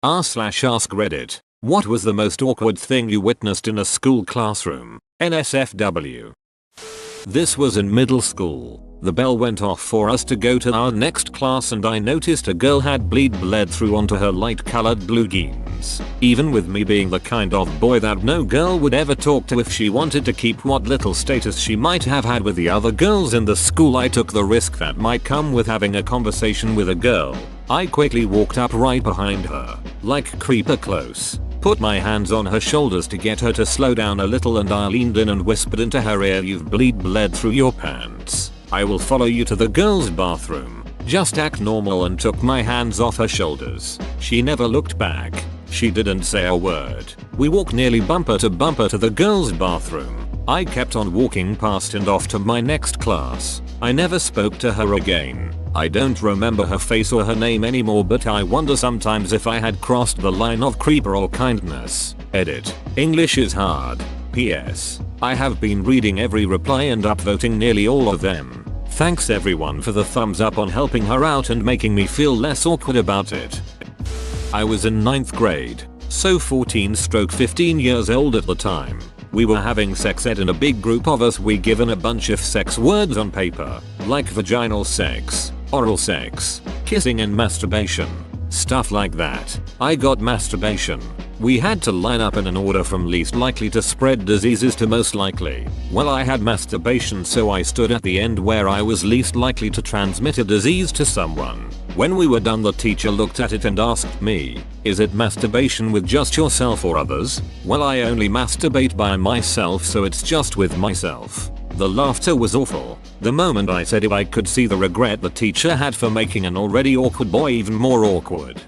r/AskReddit. What was the most awkward thing you witnessed in a school classroom? NSFW. This was in middle school. The bell went off for us to go to our next class and I noticed a girl had bled through onto her light colored blue jeans. Even with me being the kind of boy that no girl would ever talk to if she wanted to keep what little status she might have had with the other girls in the school, I took the risk that might come with having a conversation with a girl. I quickly walked up right behind her, like creeper close. Put my hands on her shoulders to get her to slow down a little and I leaned in and whispered into her ear, "You've bled through your pants. I will follow you to the girls' bathroom. Just act normal," and took my hands off her shoulders. She never looked back. She didn't say a word. We walked nearly bumper to the girls' bathroom. I kept on walking past and off to my next class. I never spoke to her again. I don't remember her face or her name anymore, but I wonder sometimes if I had crossed the line of creeper or kindness. Edit. English is hard. PS. I have been reading every reply and upvoting nearly all of them. Thanks everyone for the thumbs up on helping her out and making me feel less awkward about it. I was in 9th grade, so 14-15 years old at the time. We were having sex ed and a big group of us we given a bunch of sex words on paper, like vaginal sex, oral sex, kissing and masturbation. Stuff like that. I got masturbation. We had to line up in an order from least likely to spread diseases to most likely. Well, I had masturbation, so I stood at the end where I was least likely to transmit a disease to someone. When we were done, the teacher looked at it and asked me, "Is it masturbation with just yourself or others?" Well, I only masturbate by myself, so it's just with myself. The laughter was awful. The moment I said it, I could see the regret the teacher had for making an already awkward boy even more awkward.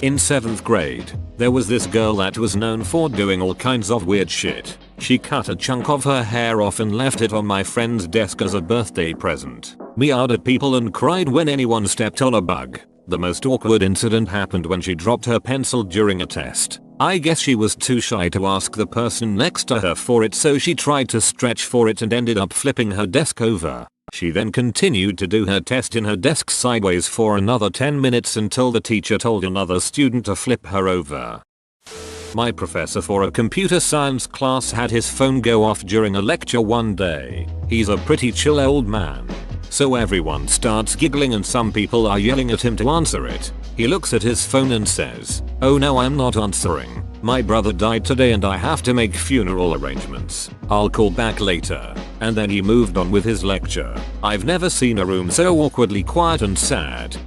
In 7th grade, there was this girl that was known for doing all kinds of weird shit. She cut a chunk of her hair off and left it on my friend's desk as a birthday present. Meowed at people and cried when anyone stepped on a bug. The most awkward incident happened when she dropped her pencil during a test. I guess she was too shy to ask the person next to her for it, so she tried to stretch for it and ended up flipping her desk over. She then continued to do her test in her desk sideways for another 10 minutes until the teacher told another student to flip her over. My professor for a computer science class had his phone go off during a lecture one day. He's a pretty chill old man. So everyone starts giggling and some people are yelling at him to answer it. He looks at his phone and says, "Oh no, I'm not answering. My brother died today and I have to make funeral arrangements. I'll call back later." And then he moved on with his lecture. I've never seen a room so awkwardly quiet and sad.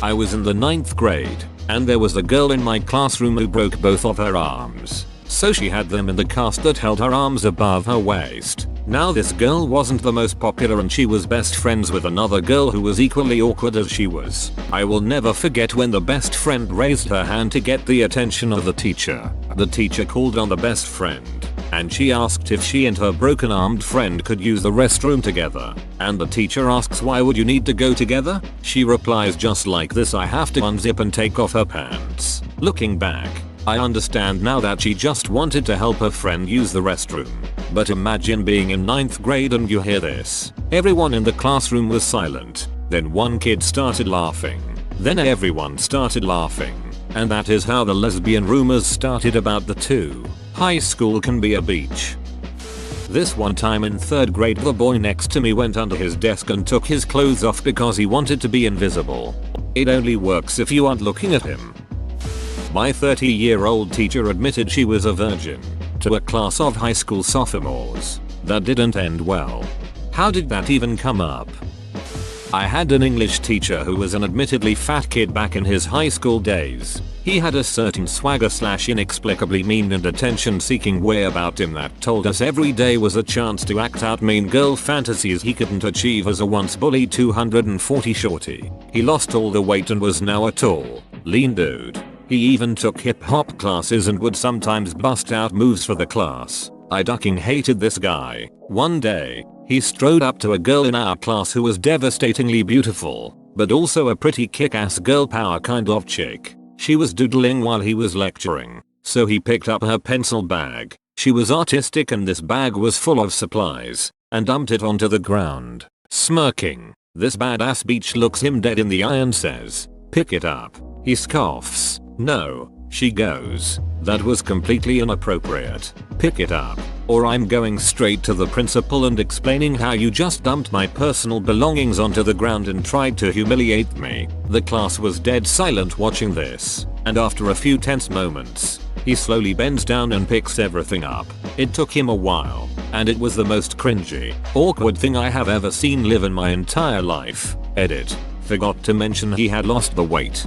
I was in the 9th grade, and there was a girl in my classroom who broke both of her arms. So she had them in the cast that held her arms above her waist. Now this girl wasn't the most popular and she was best friends with another girl who was equally awkward as she was. I will never forget when the best friend raised her hand to get the attention of the teacher. The teacher called on the best friend, and she asked if she and her broken-armed friend could use the restroom together. And the teacher asks, "Why would you need to go together?" She replies just like this, "I have to unzip and take off her pants." Looking back, I understand now that she just wanted to help her friend use the restroom. But imagine being in 9th grade and you hear this. Everyone in the classroom was silent. Then one kid started laughing. Then everyone started laughing. And that is how the lesbian rumors started about the two. High school can be a beach. This one time in 3rd grade, the boy next to me went under his desk and took his clothes off because he wanted to be invisible. It only works if you aren't looking at him. My 30-year-old teacher admitted she was a virgin to a class of high school sophomores. That didn't end well. How did that even come up? I had an English teacher who was an admittedly fat kid back in his high school days. He had a certain swagger / inexplicably mean and attention-seeking way about him that told us every day was a chance to act out mean girl fantasies he couldn't achieve as a once bullied 240 shorty. He lost all the weight and was now a tall, lean dude. He even took hip hop classes and would sometimes bust out moves for the class. I fucking hated this guy. One day, he strode up to a girl in our class who was devastatingly beautiful, but also a pretty kick-ass girl power kind of chick. She was doodling while he was lecturing, so he picked up her pencil bag. She was artistic and this bag was full of supplies, and dumped it onto the ground. Smirking, this badass bitch looks him dead in the eye and says, "Pick it up." He scoffs, No, she goes. That was completely inappropriate. Pick it up, or I'm going straight to the principal and explaining how you just dumped my personal belongings onto the ground and tried to humiliate me. The class was dead silent watching this, and after a few tense moments, he slowly bends down and picks everything up. It took him a while, and it was the most cringy, awkward thing I have ever seen live in my entire life. Edit. Forgot to mention he had lost the weight.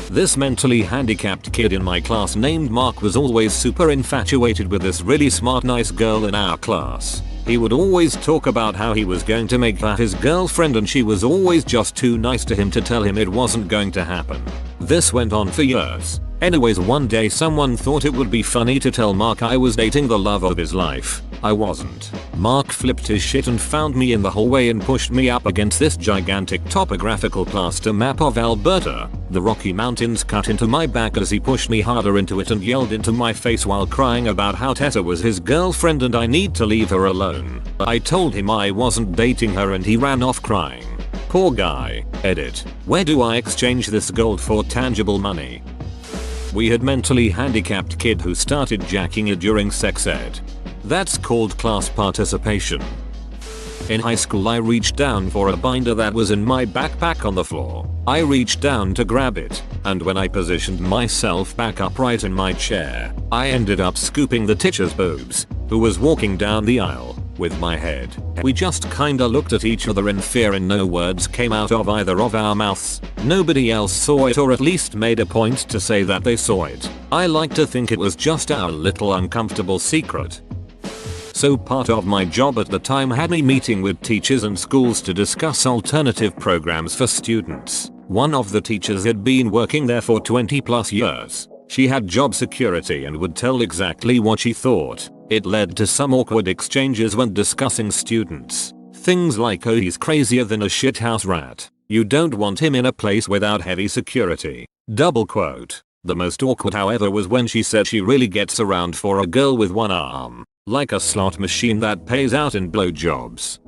This mentally handicapped kid in my class named Mark was always super infatuated with this really smart nice girl in our class. He would always talk about how he was going to make her his girlfriend and she was always just too nice to him to tell him it wasn't going to happen. This went on for years. Anyways, one day someone thought it would be funny to tell Mark I was dating the love of his life. I wasn't. Mark flipped his shit and found me in the hallway and pushed me up against this gigantic topographical plaster map of Alberta. The Rocky Mountains cut into my back as he pushed me harder into it and yelled into my face while crying about how Tessa was his girlfriend and I need to leave her alone. I told him I wasn't dating her and he ran off crying. Poor guy. Edit. Where do I exchange this gold for tangible money? We had mentally handicapped kid who started jacking it during sex ed. That's called class participation. In high school I reached down for a binder that was in my backpack on the floor. I reached down to grab it, and when I positioned myself back upright in my chair, I ended up scooping the teacher's boobs, who was walking down the aisle, with my head. We just kinda looked at each other in fear and no words came out of either of our mouths. Nobody else saw it or at least made a point to say that they saw it. I like to think it was just our little uncomfortable secret. So part of my job at the time had me meeting with teachers and schools to discuss alternative programs for students. One of the teachers had been working there for 20+ years. She had job security and would tell exactly what she thought. It led to some awkward exchanges when discussing students. Things like, oh, he's crazier than a shithouse rat. You don't want him in a place without heavy security. Double quote. The most awkward however was when she said she really gets around for a girl with one arm. Like a slot machine that pays out in blowjobs.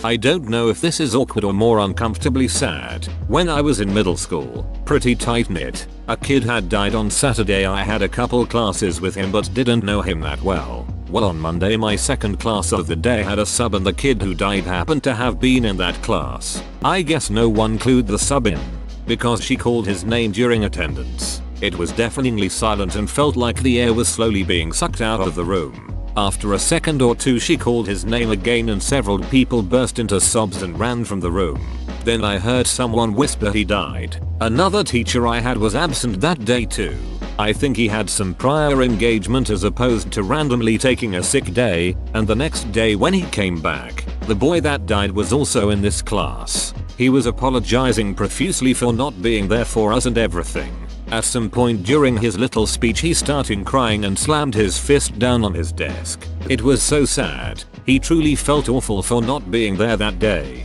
I don't know if this is awkward or more uncomfortably sad. When I was in middle school, pretty tight knit, a kid had died on Saturday. I had a couple classes with him but didn't know him that well. Well, on Monday my second class of the day had a sub and the kid who died happened to have been in that class. I guess no one clued the sub in, because she called his name during attendance. It was deafeningly silent and felt like the air was slowly being sucked out of the room. After a second or two she called his name again and several people burst into sobs and ran from the room. Then I heard someone whisper he died. Another teacher I had was absent that day too. I think he had some prior engagement as opposed to randomly taking a sick day, and the next day when he came back, the boy that died was also in this class. He was apologizing profusely for not being there for us and everything. At some point during his little speech he started crying and slammed his fist down on his desk. It was so sad. He truly felt awful for not being there that day.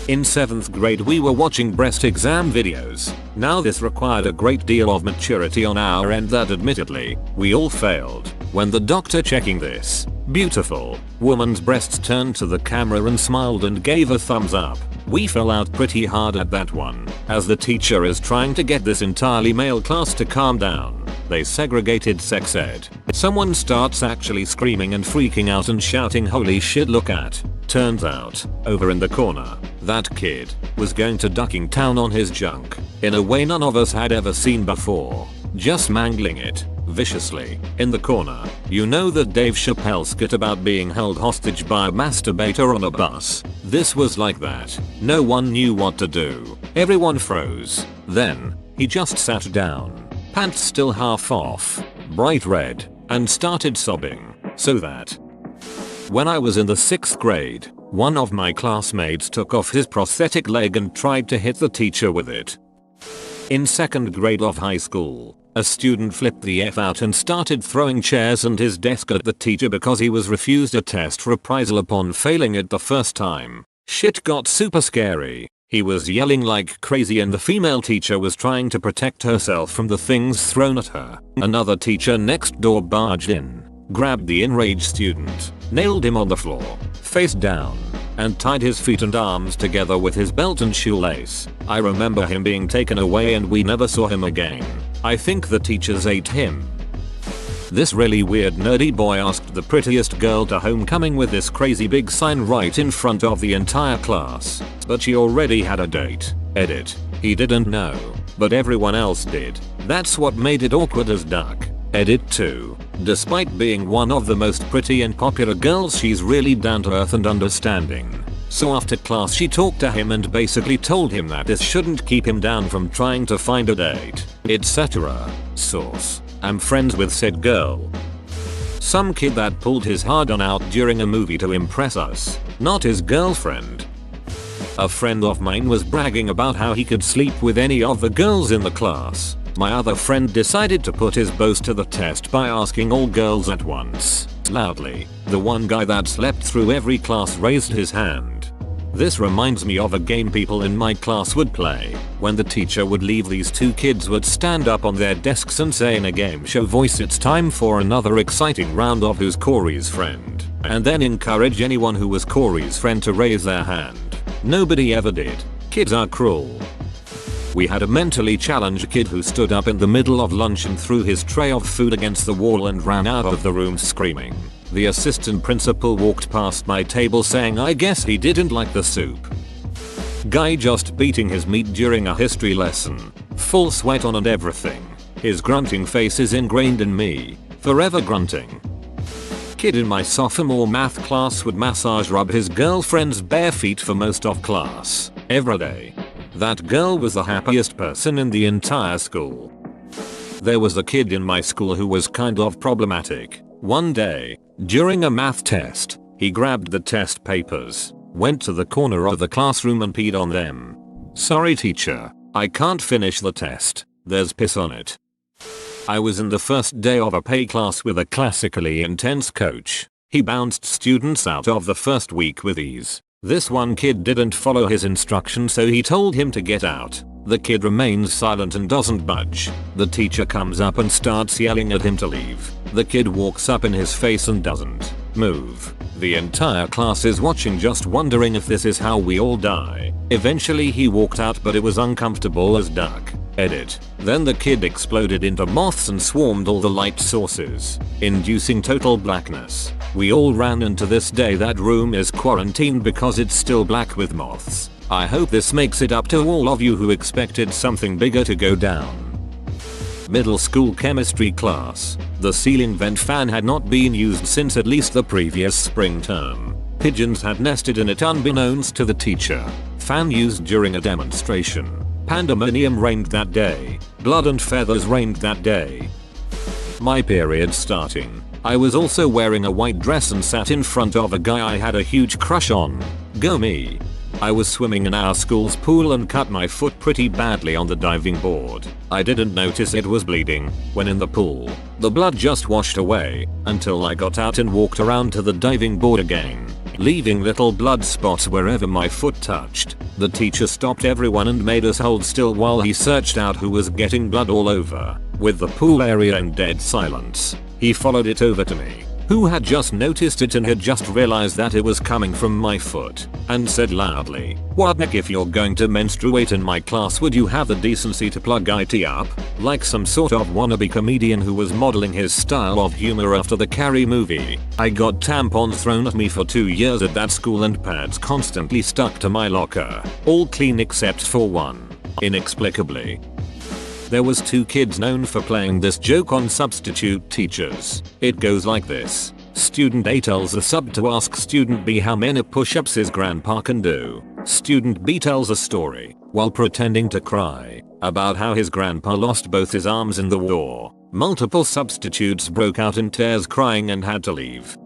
In 7th grade we were watching breast exam videos. Now this required a great deal of maturity on our end that admittedly, we all failed. When the doctor checking this beautiful woman's breasts turned to the camera and smiled and gave a thumbs up, we fell out pretty hard at that one. As the teacher is trying to get this entirely male class to calm down, they segregated sex ed. Someone starts actually screaming and freaking out and shouting, holy shit, look at. Turns out, over in the corner, that kid was going to ducking town on his junk in a way none of us had ever seen before. Just mangling it viciously in the corner. You know the Dave Chappelle skit about being held hostage by a masturbator on a bus? This was like that. No one knew what to do. Everyone froze. Then, he just sat down, pants still half off, bright red, and started sobbing. So that when I was in the 6th grade, one of my classmates took off his prosthetic leg and tried to hit the teacher with it. In 2nd grade of high school, a student flipped the F out and started throwing chairs and his desk at the teacher because he was refused a test reprisal upon failing it the first time. Shit got super scary. He was yelling like crazy and the female teacher was trying to protect herself from the things thrown at her. Another teacher next door barged in, grabbed the enraged student, nailed him on the floor, face down, and tied his feet and arms together with his belt and shoelace. I remember him being taken away and we never saw him again. I think the teachers ate him. This really weird nerdy boy asked the prettiest girl to homecoming with this crazy big sign right in front of the entire class, but she already had a date. Edit. He didn't know, but everyone else did. That's what made it awkward as duck. Edit 2. Despite being one of the most pretty and popular girls, she's really down to earth and understanding. So after class she talked to him and basically told him that this shouldn't keep him down from trying to find a date, etc. Source. I'm friends with said girl. Some kid that pulled his hard-on out during a movie to impress us, not his girlfriend. A friend of mine was bragging about how he could sleep with any of the girls in the class. My other friend decided to put his boast to the test by asking all girls at once, loudly. The one guy that slept through every class raised his hand. This reminds me of a game people in my class would play. When the teacher would leave, these two kids would stand up on their desks and say in a game show voice, "It's time for another exciting round of Who's Corey's Friend," and then encourage anyone who was Corey's friend to raise their hand. Nobody ever did. Kids are cruel. We had a mentally challenged kid who stood up in the middle of lunch and threw his tray of food against the wall and ran out of the room screaming. The assistant principal walked past my table saying, "I guess he didn't like the soup." Guy just beating his meat during a history lesson. Full sweat on and everything. His grunting face is ingrained in me. Forever grunting. Kid in my sophomore math class would massage rub his girlfriend's bare feet for most of class. Every day. That girl was the happiest person in the entire school. There was a kid in my school who was kind of problematic. One day, during a math test, he grabbed the test papers, went to the corner of the classroom and peed on them. "Sorry teacher, I can't finish the test. There's piss on it." I was in the first day of a PE class with a classically intense coach. He bounced students out of the first week with ease. This one kid didn't follow his instructions, so he told him to get out. The kid remains silent and doesn't budge. The teacher comes up and starts yelling at him to leave. The kid walks up in his face and doesn't move. The entire class is watching, just wondering if this is how we all die. Eventually he walked out, but it was uncomfortable as duck. Edit. Then the kid exploded into moths and swarmed all the light sources, inducing total blackness. We all ran, and to this day that room is quarantined because it's still black with moths. I hope this makes it up to all of you who expected something bigger to go down. Middle school chemistry class. The ceiling vent fan had not been used since at least the previous spring term. Pigeons had nested in it unbeknownst to the teacher. Fan used during a demonstration. Pandemonium reigned that day. Blood and feathers reigned that day. My period starting. I was also wearing a white dress and sat in front of a guy I had a huge crush on. Go me. I was swimming in our school's pool and cut my foot pretty badly on the diving board. I didn't notice it was bleeding. When in the pool, the blood just washed away until I got out and walked around to the diving board again, leaving little blood spots wherever my foot touched. The teacher stopped everyone and made us hold still while he searched out who was getting blood all over. With the pool area in dead silence, he followed it over to me, who had just noticed it and had just realized that it was coming from my foot, and said loudly, "What Nick, if you're going to menstruate in my class, would you have the decency to plug IT up?" Like some sort of wannabe comedian who was modeling his style of humor after the Carrie movie. I got tampons thrown at me for 2 years at that school and pads constantly stuck to my locker, all clean except for one. Inexplicably. There was 2 kids known for playing this joke on substitute teachers. It goes like this. Student A tells the sub to ask student B how many push-ups his grandpa can do. Student B tells a story, while pretending to cry, about how his grandpa lost both his arms in the war. Multiple substitutes broke out in tears crying and had to leave.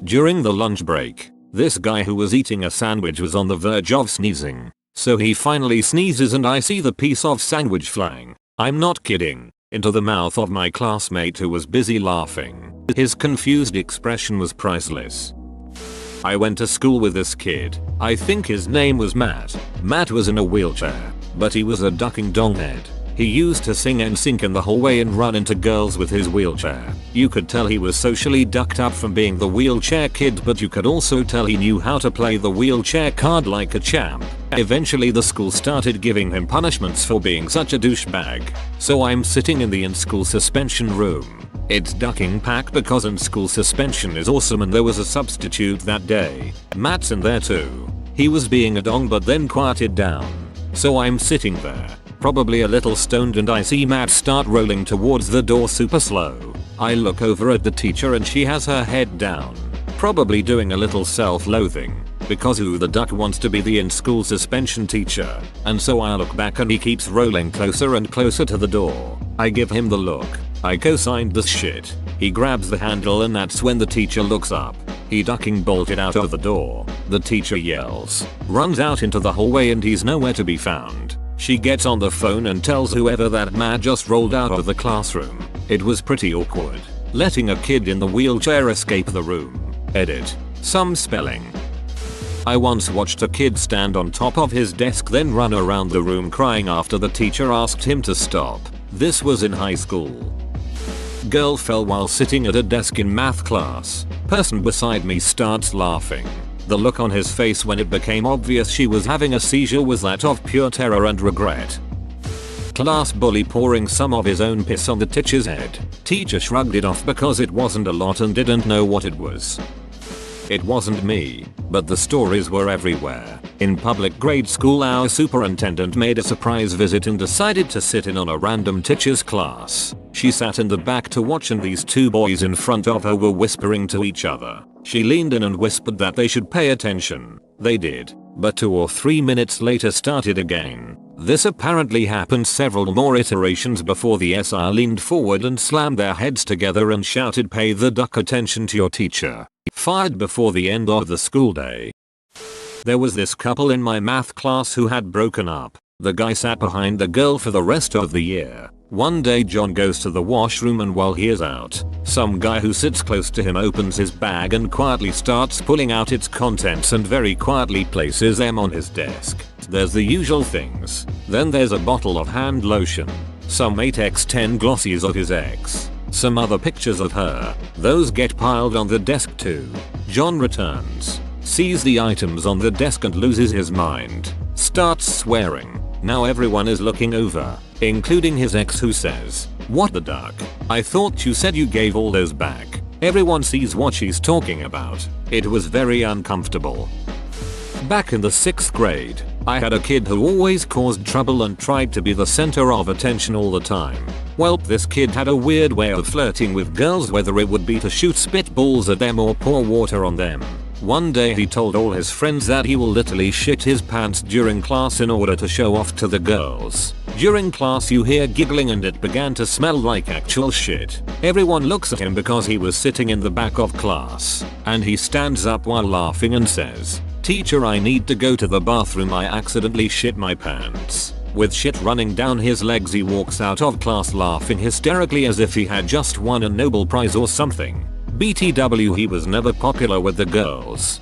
During the lunch break, this guy who was eating a sandwich was on the verge of sneezing. So he finally sneezes and I see the piece of sandwich flying, I'm not kidding, into the mouth of my classmate who was busy laughing. His confused expression was priceless. I went to school with this kid. I think his name was Matt. Matt was in a wheelchair, but he was a ducking donghead. He used to sing NSYNC in the hallway and run into girls with his wheelchair. You could tell he was socially ducked up from being the wheelchair kid, but you could also tell he knew how to play the wheelchair card like a champ. Eventually the school started giving him punishments for being such a douchebag. So I'm sitting in the in-school suspension room. It's ducking pack because in-school suspension is awesome, and there was a substitute that day. Matt's in there too. He was being a dong but then quieted down. So I'm sitting there, probably a little stoned, and I see Matt start rolling towards the door super slow. I look over at the teacher and she has her head down, probably doing a little self-loathing, because who the duck wants to be the in-school suspension teacher? And so I look back and he keeps rolling closer and closer to the door. I give him the look. I co-signed this shit. He grabs the handle and that's when the teacher looks up. He ducking bolted out of the door. The teacher yells, runs out into the hallway, and he's nowhere to be found. She gets on the phone and tells whoever that man just rolled out of the classroom. It was pretty awkward, letting a kid in the wheelchair escape the room. Edit. Some spelling. I once watched a kid stand on top of his desk then run around the room crying after the teacher asked him to stop. This was in high school. Girl fell while sitting at a desk in math class. Person beside me starts laughing. The look on his face when it became obvious she was having a seizure was that of pure terror and regret. Class bully pouring some of his own piss on the teacher's head. Teacher shrugged it off because it wasn't a lot and didn't know what it was. It wasn't me, but the stories were everywhere. In public grade school, our superintendent made a surprise visit and decided to sit in on a random teacher's class. She sat in the back to watch, and these two boys in front of her were whispering to each other. She leaned in and whispered that they should pay attention. They did, but 2 or 3 minutes later started again. This apparently happened several more iterations before the SR leaned forward and slammed their heads together and shouted, "Pay the duck attention to your teacher." Fired before the end of the school day. There was this couple in my math class who had broken up. The guy sat behind the girl for the rest of the year. One day John goes to the washroom, and while he is out, some guy who sits close to him opens his bag and quietly starts pulling out its contents and very quietly places them on his desk. There's the usual things. Then there's a bottle of hand lotion, some 8x10 glossies of his ex, some other pictures of her. Those get piled on the desk too. John returns, sees the items on the desk and loses his mind, starts swearing. Now everyone is looking over, including his ex, who says, "What the duck? I thought you said you gave all those back." Everyone sees what she's talking about. It was very uncomfortable. Back in the 6th grade, I had a kid who always caused trouble and tried to be the center of attention all the time. Well, this kid had a weird way of flirting with girls, whether it would be to shoot spitballs at them or pour water on them. One day he told all his friends that he will literally shit his pants during class in order to show off to the girls. During class you hear giggling and it began to smell like actual shit. Everyone looks at him because he was sitting in the back of class, and he stands up while laughing and says, "Teacher, I need to go to the bathroom. I accidentally shit my pants." With shit running down his legs he walks out of class laughing hysterically as if he had just won a Nobel Prize or something. BTW, he was never popular with the girls.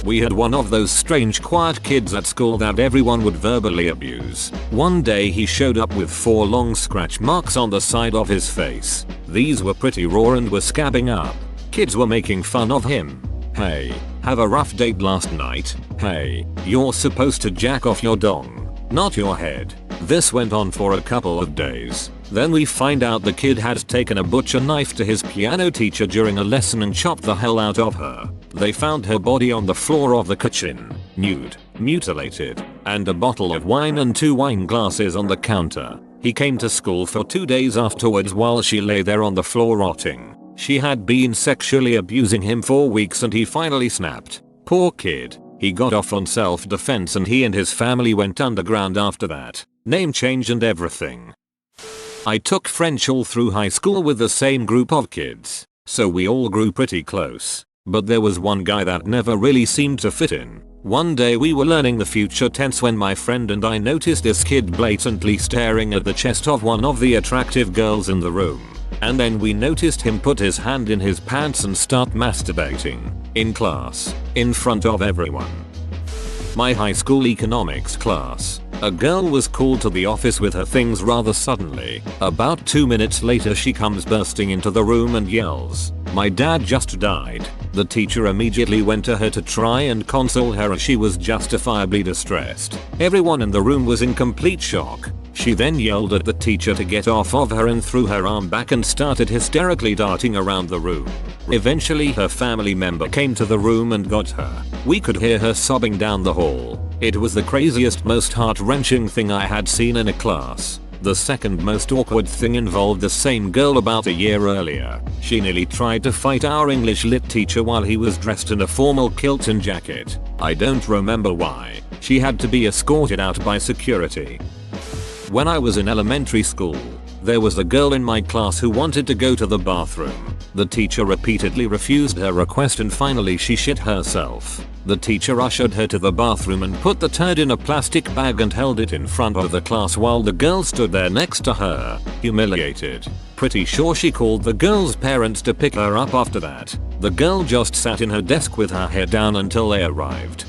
We had one of those strange quiet kids at school that everyone would verbally abuse. One day he showed up with 4 long scratch marks on the side of his face. These were pretty raw and were scabbing up. Kids were making fun of him. "Hey, have a rough date last night? Hey, you're supposed to jack off your dong, not your head." This went on for a couple of days. Then we find out the kid had taken a butcher knife to his piano teacher during a lesson and chopped the hell out of her. They found her body on the floor of the kitchen, nude, mutilated, and a bottle of wine and 2 wine glasses on the counter. He came to school for 2 days afterwards while she lay there on the floor rotting. She had been sexually abusing him for weeks and he finally snapped. Poor kid. He got off on self-defense and he and his family went underground after that. Name change and everything. I took French all through high school with the same group of kids, so we all grew pretty close. But there was one guy that never really seemed to fit in. One day we were learning the future tense when my friend and I noticed this kid blatantly staring at the chest of one of the attractive girls in the room. And then we noticed him put his hand in his pants and start masturbating. In class. In front of everyone. My high school economics class. A girl was called to the office with her things rather suddenly. About 2 minutes later she comes bursting into the room and yells, "My dad just died." The teacher immediately went to her to try and console her as she was justifiably distressed. Everyone in the room was in complete shock. She then yelled at the teacher to get off of her and threw her arm back and started hysterically darting around the room. Eventually her family member came to the room and got her. We could hear her sobbing down the hall. It was the craziest, most heart-wrenching thing I had seen in a class. The second most awkward thing involved the same girl about a year earlier. She nearly tried to fight our English lit teacher while he was dressed in a formal kilt and jacket. I don't remember why. She had to be escorted out by security. When I was in elementary school, there was a girl in my class who wanted to go to the bathroom. The teacher repeatedly refused her request and finally she shit herself. The teacher ushered her to the bathroom and put the turd in a plastic bag and held it in front of the class while the girl stood there next to her, humiliated. Pretty sure she called the girl's parents to pick her up after that. The girl just sat in her desk with her hair down until they arrived.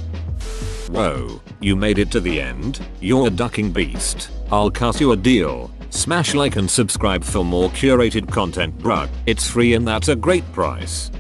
Whoa, you made it to the end? You're a ducking beast. I'll cut you a deal. Smash like and subscribe for more curated content, bruh. It's free and that's a great price.